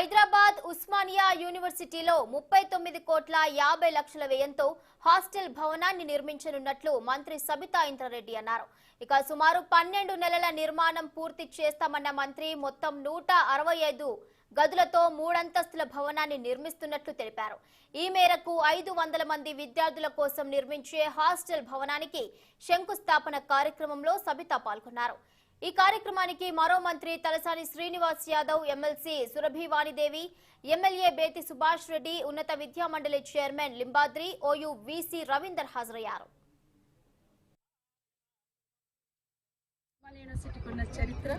హైదరాబాద్ ఉస్మానియా యూనివర్సిటీలో 39 కోట్ల 50 లక్షల వ్యయంతో హాస్టల్ భవనాన్ని నిర్మించనున్నట్లు మంత్రి సబితా ఇంద్రారెడ్డి అన్నారు. ఇక సుమారు 12 నెలల నిర్మాణం పూర్తి చేస్తామన్న మంత్రి మొత్తం 165 గదులతో 3 అంతస్తుల భవనాన్ని నిర్మిస్తున్నట్లు తెలిపారు. ఈ మేరకు 500 మంది విద్యార్థుల కోసం నిర్మించే హాస్టల్ భవనానికి శంకుస్థాపన కార్యక్రమంలో సబితా పాల్గొన్నారు. ఈ కార్యక్రమానికి మరో మంత్రి తలసాని శ్రీనివాస్ యాదవ్, ఎమ్మెల్సీ సురభి వాణిదేవి, ఎమ్మెల్యే బేతి సుభాష్ రెడ్డి, ఉన్నత విద్యా మండలి chairman Limbadri, OU VC Ravinder హాజరయ్యారు. యూనివర్సిటీకి ఉన్న చరిత్ర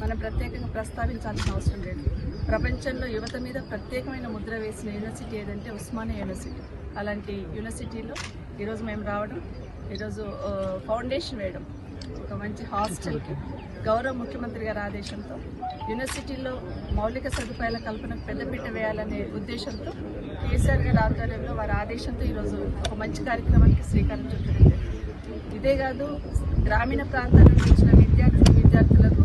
మనం ప్రత్యేకంగా ప్రస్తావించాల్సిన అవసరం లేదు. ప్రపంచంలో యువత మీద ప్రత్యేకమైన ముద్ర వేసిన యూనివర్సిటీ ఏదంటే ఉస్మానియా యూనివర్సిటీ. అలాంటి యూనివర్సిటీలో ఈరోజు మేము రావడం, ఈరోజు ఫౌండేషన్ వేయడం, ఒక మంచి హాస్టల్కి గౌరవ ముఖ్యమంత్రి గారి ఆదేశంతో యూనివర్సిటీలో మౌలిక సదుపాయాల కల్పనకు పెద్దపీట వేయాలనే ఉద్దేశంతో కేసీఆర్ గారి ఆధ్వర్యంలో వారి ఆదేశంతో ఈరోజు ఒక మంచి కార్యక్రమానికి శ్రీకారం చుట్టడం. ఇదే కాదు, గ్రామీణ ప్రాంతాల నుంచి వచ్చిన విద్యార్థులకు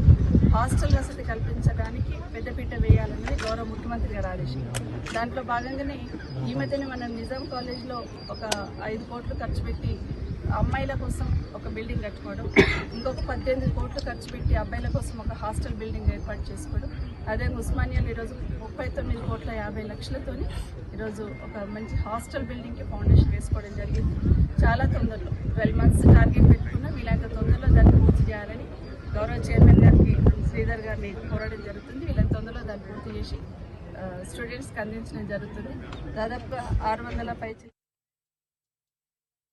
హాస్టల్ వసతి కల్పించడానికి పెద్దపీట వేయాలనేది గౌరవ ముఖ్యమంత్రి గారి ఆదేశం. దాంట్లో భాగంగానే ఈ మధ్యనే మనం నిజాం కాలేజ్లో ఒక 5 కోట్లు ఖర్చు పెట్టి అమ్మాయిల కోసం ఒక బిల్డింగ్ కట్టుకోవడం, ఇంకొక 18 కోట్లు ఖర్చు పెట్టి అబ్బాయిల కోసం ఒక హాస్టల్ బిల్డింగ్ ఏర్పాటు చేసుకోవడం. అదే ఉస్మానియాలో ఈరోజు 39 కోట్ల 50 లక్షలతో ఈరోజు ఒక మంచి హాస్టల్ బిల్డింగ్కి ఫౌండేషన్ వేసుకోవడం జరిగింది. చాలా తొందరలో 12 మంత్స్ టార్గెట్ పెట్టుకున్న వీళ్ళంత తొందరలో దాన్ని పూర్తి చేయాలని గౌరవ చైర్మన్ గారికి శ్రీధర్ గారిని కోరడం జరుగుతుంది. వీళ్ళంత తొందరలో దాన్ని పూర్తి చేసి స్టూడెంట్స్కి అందించడం జరుగుతుంది. దాదాపుగా 600 పై